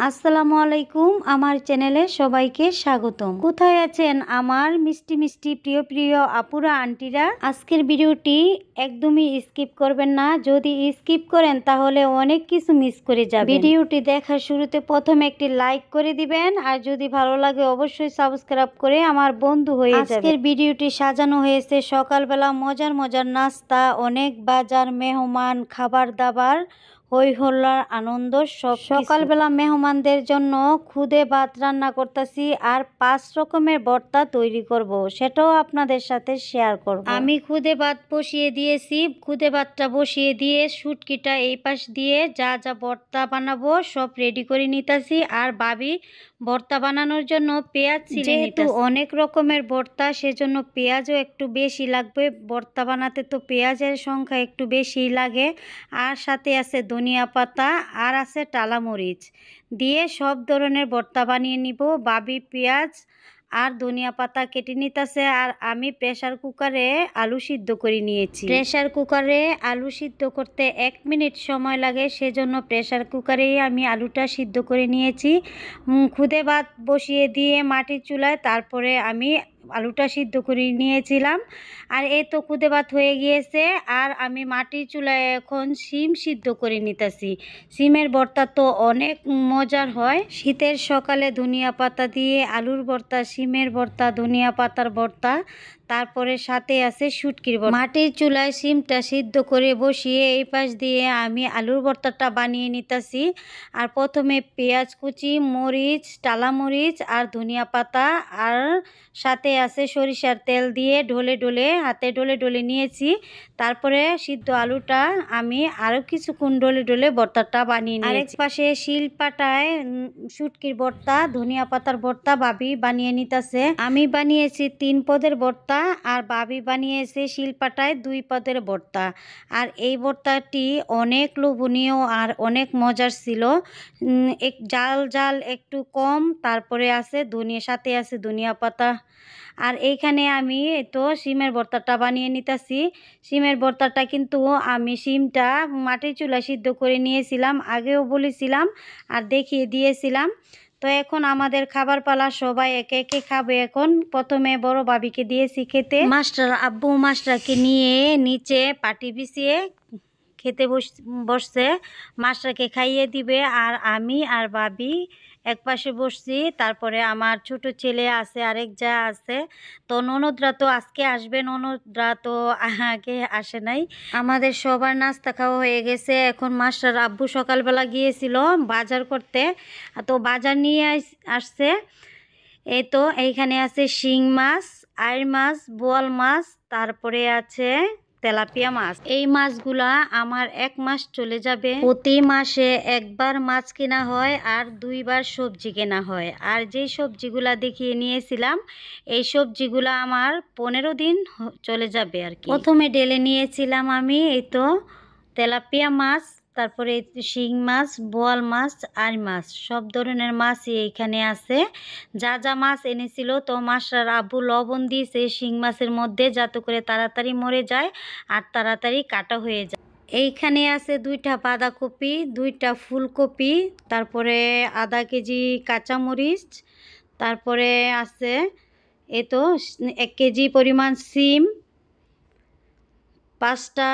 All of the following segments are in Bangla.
আসসালামু আলাইকুম। আমার চ্যানেলে সবাইকে স্বাগতম। কোথায় আছেন আমার মিষ্টি মিষ্টি প্রিয় প্রিয় আপুরা আন্টিরা? আজকের ভিডিওটি একদমই স্কিপ করবেন না। যদি স্কিপ করেন তাহলে অনেক কিছু মিস করে যাবেন। ভিডিওটি দেখার শুরুতে প্রথমে একটি লাইক করে দিবেন, আর যদি ভালো লাগে অবশ্যই সাবস্ক্রাইব করে আমার বন্ধু হয়ে যাবেন। আজকের ভিডিওটি সাজানো হয়েছে সকালবেলা মজার মজার নাস্তা, অনেক বাজার, মেহমান, খাবার দাবার, হই হল্লার আনন্দ সব। সকালবেলা মেহমানদের জন্য খুদে ভাত রান্না করতেছি আর 5 রকমের ভর্তা তৈরি করব, সেটাও আপনাদের সাথে শেয়ার করব। আমি খুদে ভাত বসিয়ে দিয়েছি। খুদে ভাতটা বসিয়ে দিয়ে শুটকিটা এই পাশ দিয়ে যা যা ভর্তা বানাবো সব রেডি করে নিতেছি। আর ভাবি ভর্তা বানানোর জন্য পেঁয়াজ ছিলে নিতেছে। যেহেতু অনেক রকমের ভর্তা সেজন্য পেঁয়াজও একটু বেশি লাগবে। ভর্তা বানাতে তো পেঁয়াজের সংখ্যা একটু বেশিই লাগে। আর সাথে আছে ধনিয়া পাতা আর আছে টালা মরিচ দিয়ে সব ধরনের ভর্তা বানিয়ে নিব। ভাবি পেঁয়াজ আর ধনিয়া পাতা কেটে নিতেছে, আর আমি প্রেসার কুকারে আলু সিদ্ধ করে নিয়েছি। প্রেসার কুকারে আলু সিদ্ধ করতে 1 মিনিট সময় লাগে, সেজন্য প্রেসার কুকারেই আমি আলুটা সিদ্ধ করে নিয়েছি। খুদে ভাত বসিয়ে দিয়ে মাটির চুলায় তারপরে আমি আলুটা সিদ্ধ করে নিয়েছিলাম। আর এই তো খুদে ভাত হয়ে গিয়েছে। আর আমি মাটির চুলায় এখন শিম সিদ্ধ করে নিতেছি। শিমের ভর্তা তো অনেক মজার হয়। শীতের সকালে ধনিয়া পাতা দিয়ে আলুর ভর্তা, শিমের ভর্তা, ধনিয়া পাতার ভর্তা, তারপরে সাথে আছে শুটকির ভর্তা। মাটির চুলায় শিমটা সিদ্ধ করে বসিয়ে এই পাশ দিয়ে আমি আলুর ভর্তাটা বানিয়ে নিতেছি। আর প্রথমে পেঁয়াজ কুচি, মরিচ, টালা মরিচ আর ধনিয়া পাতা আর সাথে আছে সরিষার তেল দিয়ে ঢলে ঢলে হাতে ঢলে ঢলে নিয়েছি। তারপরে সিদ্ধ আলুটা আমি আরও কিছুক্ষণ ঢলে ঢলে ভর্তাটা বানিয়ে নিয়েছি। আরেক পাশে শিলপাটায় শুটকির ভর্তা, ধনিয়া পাতার ভর্তা ভাবি বানিয়ে নিতেছে। আমি বানিয়েছি 3 পদের ভর্তা আর ভাবি বানিয়েছে শিলপাটায় 2 পদের ভর্তা। আর এই ভর্তাটি অনেক লোভনীয় আর অনেক মজার ছিল। জাল জাল একটু কম, তারপরে আছে সাথে আছে ধনিয়া পাতা। আর এইখানে আমি তো শিমের ভর্তাটা বানিয়ে নিতেছি। শিমের ভর্তাটা কিন্তু আমি শিমটা মাটির চুলায় সিদ্ধ করে নিয়েছিলাম, আগেও বলেছিলাম আর দেখিয়ে দিয়েছিলাম। তো এখন আমাদের খাবার পালা, সবাই একে একে খাবে। এখন প্রথমে বড় ভাবিকে দিয়েছি খেতে। আব্বু মাস্টারকে নিয়ে নিচে পাটি বিছিয়ে খেতে বসছে। মাস্টারকে খাইয়ে দিবে আর আমি আর ভাবি এক পাশে বসছি। তারপরে আমার ছোট ছেলে আছে, আরেক যা আছে। তো ননদরা তো আজকে আসবে, ননদরা তো আগে আসে নাই। আমাদের সবার নাস্তা খাওয়া হয়ে গেছে। এখন মাস্টার আব্বু সকালবেলা গিয়েছিল বাজার করতে, তো বাজার নিয়ে আসছে। এই তো এইখানে আছে শিং মাছ, আইড় মাছ, বোয়াল মাছ, তারপরে আছে তেলাপিয়া মাছ। এই মাছগুলা আমার 1 মাস চলে যাবে। প্রতি মাসে একবার মাছ কেনা হয় আর 2 বার সবজি কেনা হয়। আর যেই সবজিগুলা দেখিয়ে নিয়েছিলাম এই সবজিগুলা আমার 15 দিন চলে যাবে আর কি। প্রথমে ঢেলে নিয়েছিলাম আমি এই তো তেলাপিয়া মাছ, তারপরে শিং মাছ, বোয়াল মাছ, আর মাছ, সব ধরনের মাছই এইখানে আছে। যা যা মাছ এনেছিল তো মাস্টার আব্বু লবণ দিয়েছে শিং মাছের মধ্যে, যাতে করে তাড়াতাড়ি মরে যায় আর তাড়াতাড়ি কাটা হয়ে যায়। এইখানে আছে 2টা বাঁধাকপি, 2টা ফুলকপি, তারপরে আধা কেজি কাঁচামরিচ, তারপরে আছে এই তো 1 কেজি পরিমাণ সিম, 5টা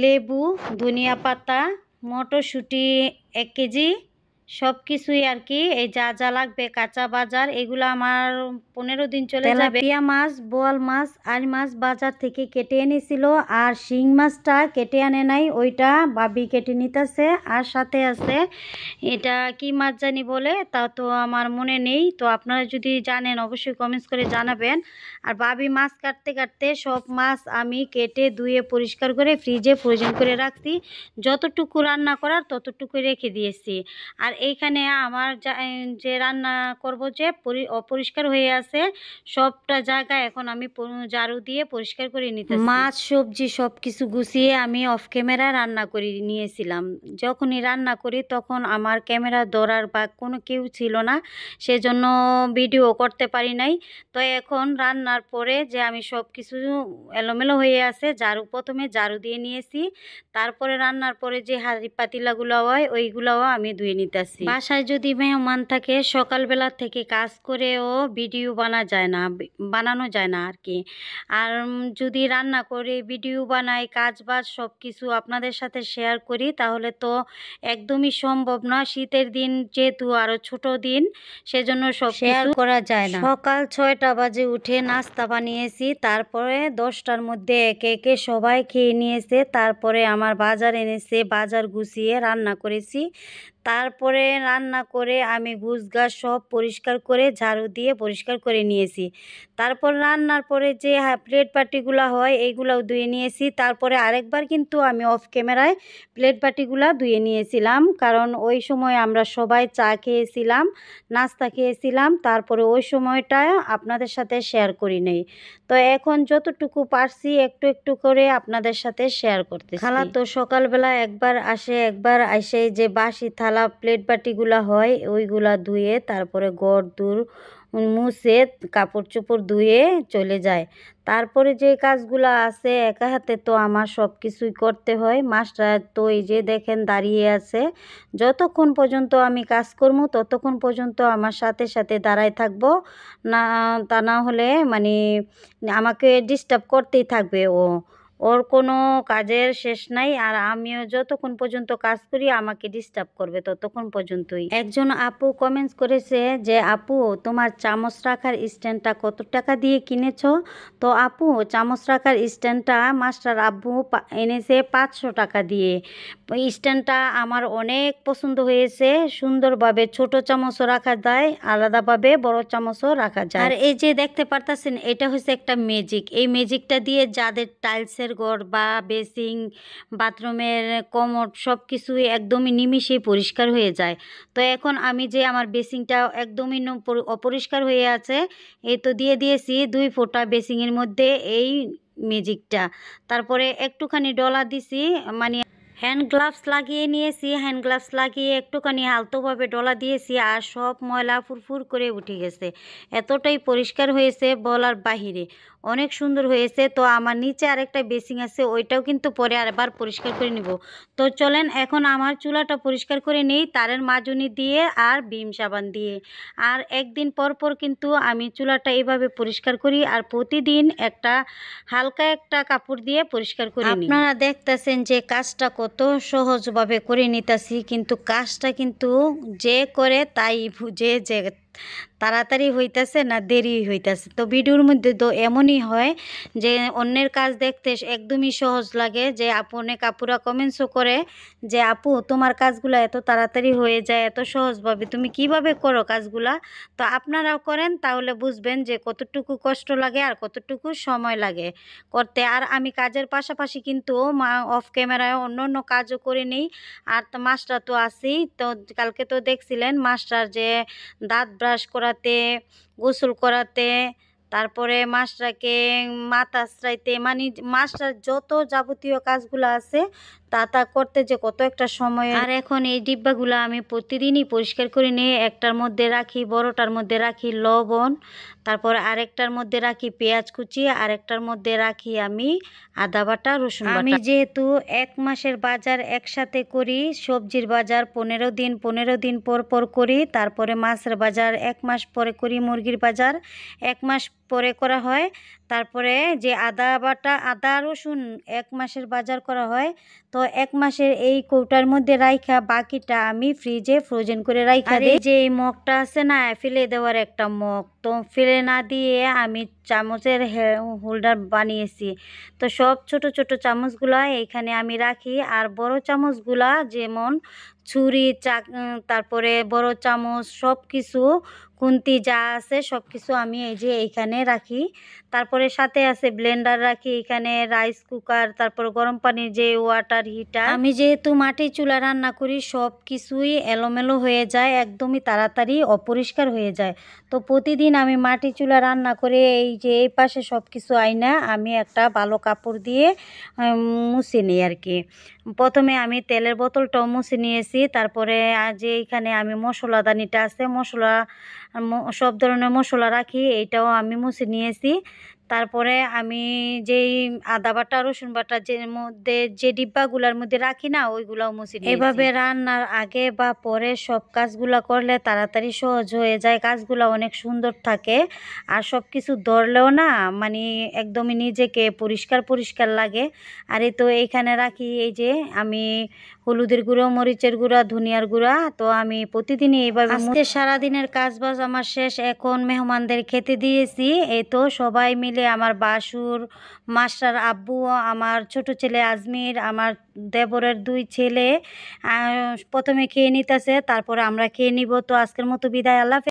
লেবু, ধনিয়া পাতা, মটরশুঁটি 1 কেজি, সব কিছুই আর কি। এই যা যা লাগবে কাঁচা বাজার, এগুলো আমার 15 দিন চলে যাবে। তেলাপিয়া মাছ, বোয়াল মাছ আর মাছ বাজার থেকে কেটে এনেছিল, আর শিং মাছটা কেটে আনে নাই, ওইটা ভাবি কেটে নিতেছে। আর সাথে আছে এটা কি মাছ জানি বলে, তা তো আমার মনে নেই। তো আপনারা যদি জানেন অবশ্যই কমেন্টস করে জানাবেন। আর ভাবি মাছ কাটতে কাটতে সব মাছ আমি কেটে ধুয়ে পরিষ্কার করে ফ্রিজে ফ্রোজেন করে রাখছি। যতটুকু রান্না করার ততটুকু রেখে দিয়েছি। আর এইখানে আমার যে রান্না করব যে অপরিষ্কার হয়ে আছে সবটা জায়গা এখন আমি ঝাড়ু দিয়ে পরিষ্কার করে নিতেছি। মাছ সবজি সব কিছু গুছিয়ে আমি অফ ক্যামেরা রান্না করে নিয়েছিলাম। যখনই রান্না করি তখন আমার ক্যামেরা ধরার বা কোনো কেউ ছিল না, সেজন্য ভিডিও করতে পারি নাই। তো এখন রান্নার পরে যে আমি সব কিছু এলোমেলো হয়ে আছে, প্রথমে ঝাড়ু দিয়ে নিয়েছি, তারপরে রান্নার পরে যে হাঁড়ি পাতিলাগুলো হয় ওইগুলোও আমি ধুয়ে নিতেছি। আছি। বাসায় যদি মেহমান থাকে সকালবেলা থেকে কাজ করেও ভিডিও বানানো যায় না আর কি। আর যদি রান্না করে ভিডিও বানাই, কাজ বাজ সব কিছু আপনাদের সাথে শেয়ার করি তাহলে তো একদমই সম্ভব না। শীতের দিন যেহেতু আরও ছোট দিন, সেজন্য সব শেয়ার করা যায় না। সকাল 6টা বাজে উঠে নাস্তা বানিয়েছি, তারপরে 10টার মধ্যে একে একে সবাই খেয়ে নিয়েছে। তারপরে আমার বাজার এনেছে, বাজার গুছিয়ে রান্না করেছি। তারপরে রান্না করে আমি গুছগাছ সব পরিষ্কার করে ঝাড়ু দিয়ে পরিষ্কার করে নিয়েছি। তারপর রান্নার পরে যে প্লেট বাটিগুলো হয় এইগুলাও ধুয়ে নিয়েছি। তারপরে আরেকবার কিন্তু আমি অফ ক্যামেরায় প্লেট বাটিগুলো ধুয়ে নিয়েছিলাম, কারণ ওই সময় আমরা সবাই চা খেয়েছিলাম, নাস্তা খেয়েছিলাম। তারপরে ওই সময়টা আপনাদের সাথে শেয়ার করি নাই। তো এখন যতটুকু পারছি একটু একটু করে আপনাদের সাথে শেয়ার করতেছি। খালা তো সকালবেলা একবার আসে, একবার আসে যে বাসি থালা প্লেট বাটিগুলা হয় ওইগুলা ধুয়ে তারপরে ঘর দূর মুছে কাপড় চোপড় ধুয়ে চলে যায়। তারপরে যে কাজগুলা আছে একা হাতে তো আমার সব কিছুই করতে হয়। মাস্টার তো এই যে দেখেন দাঁড়িয়ে আছে, যতক্ষণ পর্যন্ত আমি কাজ করবো ততক্ষণ পর্যন্ত আমার সাথে সাথে দাঁড়ায় থাকবো না, তা না হলে মানে আমাকে ডিস্টার্ব করতেই থাকবে। ওর কোনো কাজের শেষ নাই, আর আমিও যতক্ষণ পর্যন্ত কাজ করি আমাকে ডিস্টার্ব করবে ততক্ষণ পর্যন্তই। একজন আপু কমেন্টস করেছে যে আপু তোমার চামচ রাখার স্ট্যান্ডটা কত টাকা দিয়ে কিনেছো? তো আপু চামচ রাখার স্ট্যান্ডটা মাস্টার আব্বু এনেছে 500 টাকা দিয়ে। স্ট্যান্ডটা আমার অনেক পছন্দ হয়েছে, সুন্দরভাবে ছোট চামচও রাখা যায়, আলাদাভাবে বড় চামচও রাখা যায়। আর এই যে দেখতে পারতেছেন এটা হচ্ছে একটা ম্যাজিক। এই ম্যাজিকটা দিয়ে যাদের টাইলসের ঘর বা বেসিং, বাথরুমের কমোড সব কিছুই একদমই নিমিষেই পরিষ্কার হয়ে যায়। তো এখন আমি যে আমার বেসিংটা একদমই অপরিষ্কার হয়ে আছে, এই তো দিয়ে দিয়েছি 2 ফোঁটা বেসিংয়ের মধ্যে এই ম্যাজিকটা। তারপরে একটুখানি ডলা দিছি, মানে হ্যান্ড গ্লাভস লাগিয়ে নিয়েছি। হ্যান্ড গ্লাভস লাগিয়ে একটুখানি আলতোভাবে ডলা দিয়েছি, আর সব ময়লা ফুরফুর করে উঠে গেছে। এতটাই পরিষ্কার হয়েছে বলার বাহিরে, অনেক সুন্দর হয়েছে। তো আমার নিচে আরেকটা বেসিং আছে, ওইটাও কিন্তু পরে আরেকবার পরিষ্কার করে নিব। তো চলেন এখন আমার চুলাটা পরিষ্কার করে নিই তারের মাজনি দিয়ে আর ভিম সাবান দিয়ে। আর একদিন পর পর কিন্তু আমি চুলাটা এইভাবে পরিষ্কার করি, আর প্রতিদিন একটা হালকা একটা কাপড় দিয়ে পরিষ্কার করে নিই। আপনারা দেখতেছেন যে কাজটা কত সহজভাবে করে নিতেছি, কিন্তু কাজটা কিন্তু যে করে তাই বুঝে যে তাড়াতাড়ি হইতাছে না দেরি হইতাছে। তো ভিডিওর মধ্যে তো এমনই হয় যে অন্যের কাজ দেখতে একদমই সহজ লাগে, যে আপু অনেক আপুরা কমেন্টসও করে যে আপু তোমার কাজগুলো এত তাড়াতাড়ি হয়ে যায়, এত সহজভাবে তুমি কিভাবে করো কাজগুলা। তো আপনারাও করেন তাহলে বুঝবেন যে কতটুকু কষ্ট লাগে আর কতটুকু সময় লাগে করতে। আর আমি কাজের পাশাপাশি কিন্তু অফ ক্যামেরায় অন্য অন্য কাজও করে নিই। আর তো মাস্টার তো আছেই, তো কালকে তো দেখছিলেন মাস্টার যে দাঁত ব্রাশ করাতে, গোসল করাতে, তারপরে মাছটাকে মাথা আশ্রাইতে, মানে মাছটার যত যাবতীয় কাজগুলো আছে তা করতে যে কত একটা সময়। আর এখন এই ডিব্বাগুলো আমি প্রতিদিনই পরিষ্কার করে নিয়ে একটার মধ্যে রাখি, বড়টার মধ্যে রাখি লবণ, তারপর আরেকটার মধ্যে রাখি পেঁয়াজ কুচি, আরেকটার মধ্যে রাখি আমি আদা বাটা, রসুন বাটা। আমি যেহেতু 1 মাসের বাজার একসাথে করি, সবজির বাজার 15 দিন পর পর করি, তারপরে মাছের বাজার 1 মাস পরে করি, মুরগির বাজার 1 মাস পরে করা হয়। তারপরে যে আদা বাটা, আদা রসুন 1 মাসের বাজার করা হয়। তো 1 মাসের এই কৌটার মধ্যে রাইখা বাকিটা আমি ফ্রিজে ফ্রোজেন করে রাইখা দিই। যে এই মগটা আছে না ফেলে দেওয়ার একটা মগ, তো ফেলে না দিয়ে আমি চামচের হোল্ডার বানিয়েছি। তো সব ছোট ছোট চামচগুলা এইখানে আমি রাখি, আর বড় চামচগুলা যেমন ছুরি, তারপরে বড় চামচ সব কিছু, খুন্তি যা আছে সব কিছু আমি এই যে এইখানে রাখি। তারপরে সাথে আছে ব্লেন্ডার রাখি, এখানে রাইস কুকার, তারপর গরম পানির যে ওয়াটার হিটার। আমি যেহেতু মাটির চুলা রান্না করি সব কিছুই এলোমেলো হয়ে যায়, একদমই তাড়াতাড়ি অপরিষ্কার হয়ে যায়। তো প্রতিদিন আমি মাটির চুলা রান্না করে এই যে এই পাশে সব কিছু আইনা আমি একটা ভালো কাপড় দিয়ে মুছে নিই আর কি। প্রথমে আমি তেলের বোতলটাও মুছে নিয়েছি, তারপরে যে এইখানে আমি মশলাদানিটা আছে, সব ধরনের মশলা রাখি, এইটাও আমি মুছে নিয়েছি। তারপরে আমি যেই আদা বাটা রসুন বাটা যে মধ্যে যে ডিব্বাগুলোর মধ্যে রাখি না ওইগুলাও মুছে নিয়েছি। এভাবে রান্নার আগে বা পরে সব কাজগুলা করলে তাড়াতাড়ি সহজ হয়ে যায়, কাজগুলো অনেক সুন্দর থাকে আর সব কিছু ধরলেও না মানে একদমই নিজেকে পরিষ্কার পরিষ্কার লাগে। আর এই তো এইখানে রাখি এই যে আমি হলুদের গুঁড়ো, মরিচের গুঁড়া, ধনিয়ার গুঁড়া। তো আমি প্রতিদিনই এইভাবে আজকে সারাদিনের কাজ বাজ আমার শেষ, এখন মেহমানদের খেতে দিয়েছি। এই তো সবাই মিলে আমার বাসুর, মাস্টার আব্বু, আমার ছোট ছেলে আজমির, আমার দেবরের 2 ছেলে প্রথমে খেয়ে নিতেছে, তারপরে আমরা খেয়ে নিব। তো আজকের মতো বিদায়, আল্লাহ হাফেজ।